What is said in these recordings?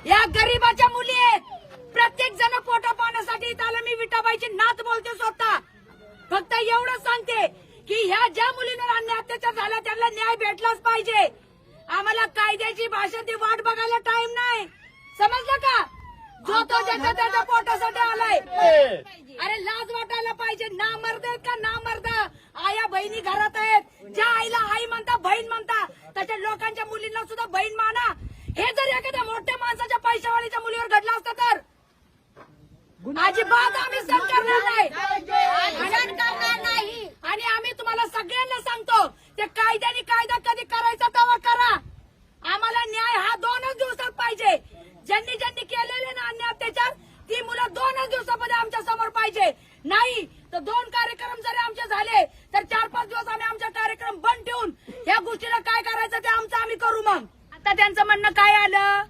या गरीबाच्या मुली आहेत. प्रत्येक जण पोटा पाण्यासाठी इथं आलं. मी विठाबाईची नात बोलते स्वतः. फक्त एवढं सांगते की ह्या ज्या मुलींवर अन्याय अत्याचार झाला त्यांना न्याय भेटलाच पाहिजे. आम्हाला कायद्याची भाषेची वाट बघायला टाइम नाही. समजलं का? जो तो त्याच्या पोटासाठी आलाय. अरे लाज वाटायला पाहिजे. ना मर्द आहेत का ना मर्द. आया बहिणी घरात आहेत. ज्या आईला आई म्हणता बहीण म्हणता तशा लोकांच्या मुलींना सुद्धा बहीण माना. हे जर एखाद्या मोठ्या माणसाच्या पैशावालीच्या मुलीवर घडलं असतं तर अजिबात आम्ही सहन करणार नाही. आणि आम्ही तुम्हाला सगळ्यांना सांगतो ते कायद्याने कायदा कधी करायचा तेव्हा करा. आम्हाला न्याय हा 2च दिवसात पाहिजे. ज्यांनी ज्यांनी केलेले ना अन्याय अत्याचार ती मुलं 2च दिवसामध्ये आमच्या समोर पाहिजे. नाही तर 2 कार्यक्रम जरी आमचे झाले तर 4-5 दिवस आम्ही आमचा कार्यक्रम बंद ठेवून या गोष्टीला काय करायचं ते आमचं आम्ही करू. मग आता त्यांचं म्हणणं काय आलं,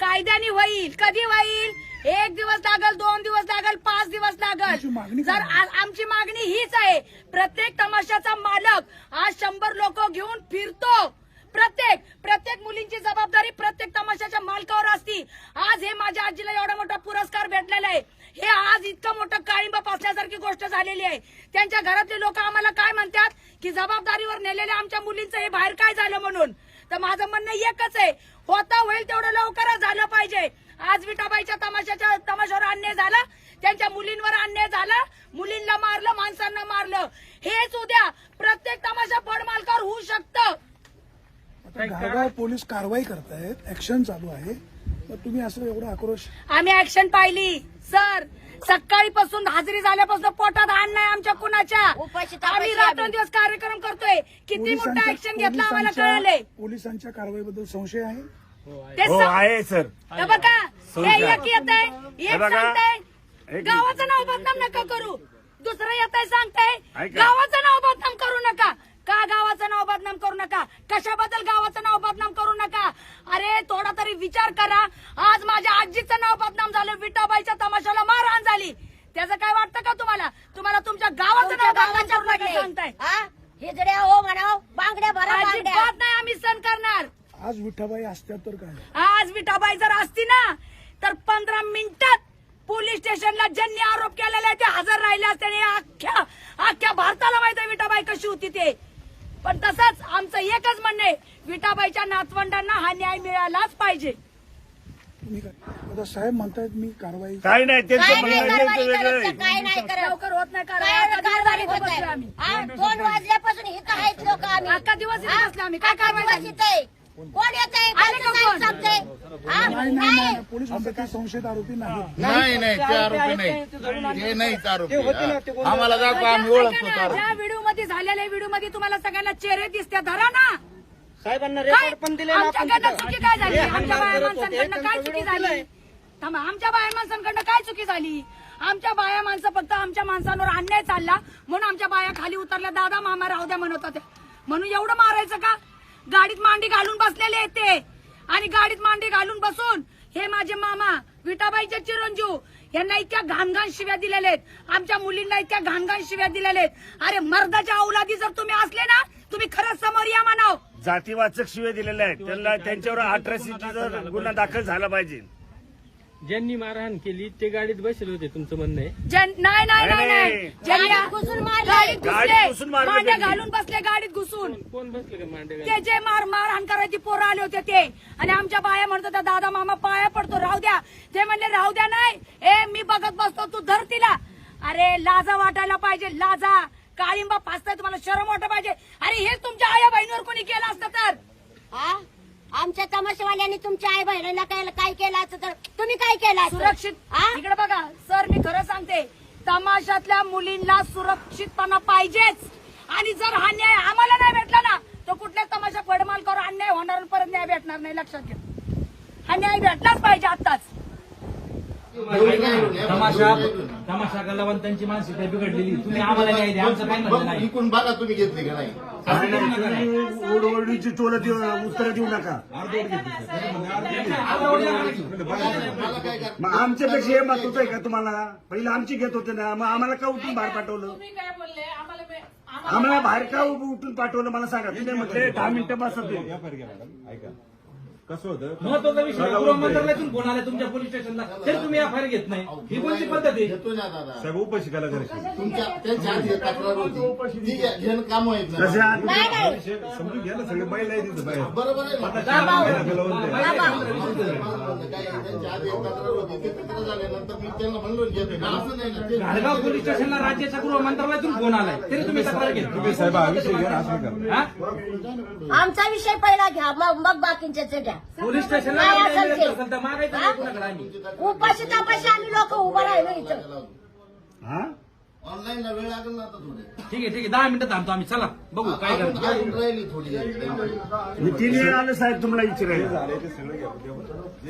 कायद्याने होईल. कधी होईल? 1 दिवस लागल, 2 दिवस लागल, 5 दिवस लागल. जर आमची मागणी हीच आहे. प्रत्येक तमाशाचा मालक आज 100 लोक घेऊन फिरतो. प्रत्येक मुलींची जबाबदारी प्रत्येक तमाशाच्या मालकावर असती. आज हे माझ्या आजीला एवढा मोठा पुरस्कार भेटलेला आहे. हे आज इतकं मोठं काळिंब पासल्यासारखी गोष्ट झालेली आहे. त्यांच्या घरातले लोक आम्हाला काय म्हणतात की जबाबदारीवर नेलेल्या आमच्या मुलींचं हे बाहेर काय झालं म्हणून. तर माझं म्हणणं एकच आहे, होता होईल तेवढं लवकरच झालं पाहिजे. आज विठाबाईच्या तमाशावर अन्याय झाला, त्यांच्या मुलींवर अन्याय झाला, मुलींना मारलं, माणसांना मारलं. हेच उद्या प्रत्येक तमाशा पडमालकावर होऊ शकतं. गावगाव पोलीस कारवाई करतायत, ऍक्शन चालू आहे, तर तुम्ही असं एवढा आक्रोश. आम्ही ऍक्शन पाहिली सर. सकाळीपासून हाजरी झाल्यापासून पोटात अन्न नाही आमच्या कुणाच्या. आम्ही रात्रंदिवस कार्यक्रम करतोय. किती मोठा ऍक्शन घेतला आम्हाला कळालंय. पोलिसांच्या कारवाईबद्दल संशय आहे? हो आहे सर. हे बघा हे एक येत आहे, एक सांगताय गावाचं नाव बदनाम नका करू. दुसरं येत आहे सांगताय गावाचं नाव बदनाम करू नका. का गावाचं नाव बदनाम करू नका? कशाबद्दल गावाचं नाव बदनाम करू नका? अरे थोडा तरी विचार करा. आज माझ्या आजीचं नाव बदनाम झालं. विठाबाईच्या तमाशाला मारहाण झाली. त्याचं काय वाटतं का तुम्हाला? तुम्हाला तुमच्या गावाचं नाव बदनाम करू नका सांगताय. हिजड्या हो म्हणाव, बांगड्या भरा. अजिबात नाही आम्ही सहन करणार. आज विठाबाई असत्या तर काय? आज विठाबाई जर असती ना तर 15 मिनिटात पोलीस स्टेशनला ज्यांनी आरोप केलेला ते हजर राहिले असते. अख्ख्या भारताला माहित आहे विठाबाई कशी होती ते. पण तसंच आमचं एकच म्हणणं आहे, विठाबाईच्या नातवंडांना हा न्याय मिळालाच पाहिजे. तुम्ही काय आता साहेब म्हणतायत मी कारवाई काय नाही त्यांचं काय म्हणणं नाही आहे, कारवाई त्यांचं वेगळं करायचं, आहे. काय नाही करत. लवकर होत नाही काय कारवाई कारवाई होत आहे? 2 वाजल्यापासून इथं आहेत लोक. आम्ही अख्खा दिवस इथे बसले आम्ही. काय कारवाई दिवस झाली? इथे कोण येत आहे? आले का कोण? नाही नाही नाही पोलीस म्हणतात ते संशयित आरोपी नाही. नाही ते आरोपी नाही, ते नाहीच आरोपी. आम्हाला दाखवा, आम्ही ओळखतो तो आरोपी. ज्या व्हिडिओ मध्ये झालेल्या व्हिडिओ मध्ये तुम्हाला सगळ्यांना चेहरे दिसते. धरा ना. साहेबांना काय? रेकॉर्ड पण दिले ना आपण आमच्याकडनं तिथं. चुकी काय झाली? आमच्या बाया ते माणसांकडनं काय चुकी त्यांचा झाली? थांबा, आमच्या बाया माणसांकडनं काय चुकी झाली? आमच्या बाया माणसं फक्त आमच्या माणसांवर अन्याय चालला म्हणून आमच्या बाया खाली उतरल्या. दादा मामा राहू द्या म्हणत होत्या म्हणून एवढं मारायचं का? गाडीत मांडी घालून बसलेले आहेत ते. आणि गाडीत मांडी घालून बसून हे माझे मामा विठाबाईचे चिरंजीव यांना इतक्या घाणघाण शिव्या दिलेल्या आहेत. आमच्या मुलींना इतक्या घाणघाण शिव्या दिलेल्या आहेत. अरे मर्दाच्या औलादी जर तुम्ही असले ना तुम्ही खरंच समोर या म्हणाव. जातीवाचक शिवे दिलेले आहेत. त्यांना त्यांच्यावर 18C गुन्हा दाखल झाला पाहिजे. ज्यांनी मारहाण केली ते गाडीत बसले होते, तुमचं म्हणणं आहे? नाही नाही नाही नाही ज्यांनी गाडीत घुसून मारले. गाडीत गाडीत घुसून मारले मांड्या त्यांनी. घालून बसले गाडीत घुसून. कोण बसले का मांडे ते जे मारहाण करायची पोरं आले होते ते. आणि आमच्या बाया म्हणत होत्या दादा मामा पाया पडतो राहू द्या. ते म्हणले राहू द्या नाही, मी बघत बसतो, तू धर तिला. अरे लाजा वाटायला पाहिजे. लाजा काळिंबा फासताय, तुम्हाला शरम वाटलं पाहिजे. अरे हेच तुमच्या आया बहिणीवर कोणी केलं असतं तर? आमच्या तमाशावाल्यांनी तुमच्या आई बहिणीला काय केलं असतं तर तुम्ही काय केलं असतं? सुरक्षित. इकडे बघा सर, मी खरं सांगते, तमाशातल्या मुलींना सुरक्षितपणा पाहिजेच. आणि जर हा न्याय आम्हाला नाही भेटला ना तर कुठल्या तमाशा पडमालकावर अन्याय होणार, परत न्याय भेटणार नाही. लक्षात घ्या, हा न्याय भेटलाच पाहिजे आताच. तमाशा कलावंतांची मानसिकता बिघडलेली. तुम्ही आम्हाला न्याय द्या, आमचं काय म्हणणं नाही. इकून बघा तुम्ही घेतली का नाही. ओढवडीची टोलं उत्तर देऊ नका. मग आमच्यापेक्षा हे मत होतंय का तुम्हाला? पहिलं आमची घेत होते ना, मग आम्हाला का उठून बाहेर पाठवलं? आम्हाला बाहेर का उठून पाठवलं मला सांगा. तुम्ही म्हटले 10 मिनिटं बसत. कसं होतं महत्वाचा विषय गृह मंत्रालयातून फोन आला तुमच्या पोलीस स्टेशनला तरी तुम्ही एफआयआर घेत नाही ही कोणती पद्धत आहे? घेतो ना दादा साहेब उपाशी केला घरी तुमच्या त्यांच्या आधी तक्रार होती ती घेणं काम आहेत ना तसे आत- नाही नाही समजून घ्या ना सगळे बैल आहे तिथं बाहेर बरोबर आहे ना? त्यांच्या आधी एक तक्रार होती ती तक्रार झाल्यानंतर मी त्यांना म्हणलो घेतो ना असं नाही ना ते घाडगाव पोलीस स्टेशनला राज्याच्या गृह मंत्रालयातून फोन आलाय तरी तुम्ही तक्रार घेत तुम्ही साहेब हा विषय घ्या असं करा हा? आमचा विषय पहिला घ्या मग बाकींचे घ्या पोलीस स्टेशनला काय आम्ही असेल ते? असेल तर मागायचं नाही कुणाकडे आम्ही उपाशी तपाशी आम्ही लोक उभं राहिलो इथं हा? ऑनलाईन वेळ लागेल ना आता थोडी ठीक आहे 10 मिनिटं थांबतो आम्ही चला बघू काय करतो अजून राहिली थोडी मी 3 वेळ आलो साहेब तुम्हाला विचारायला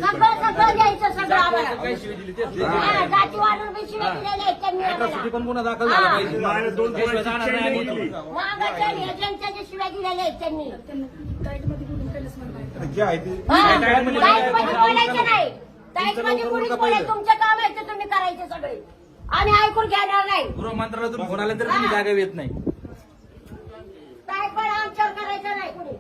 सगळं घ्यायचं सगळं आम्हाला काय शिवाय दिली तेच हा, जातीवाढून बी शिव्या दिलेल्या आहेत त्यांनी अॅट्रॉसिटी आम्हाला. पण गुन्हा दाखल झाला पाहिजे माझ्या 2 त्याशिवाय जाणार नाही आम्ही पोरांची इथून. वाघाच्या एजंटच्या जे शिव्या दिलेल्या आहेत त्यांनी जे आहे ते हा, टाईटमध्ये टाईटमध्ये काय बोलायचं नाही तुमचं टाईटमध्ये लवकर कोणीच उरका बोलायचं पाहिजे. तुमचं काम आहे ते तुम्ही करायचे सगळे आम्ही ऐकून घेणार नाही गृह मंत्रालयातून फोन आला तर तुम्ही जागा येत नाही टाईटपणा आमच्यावर करायचं नाही कुणी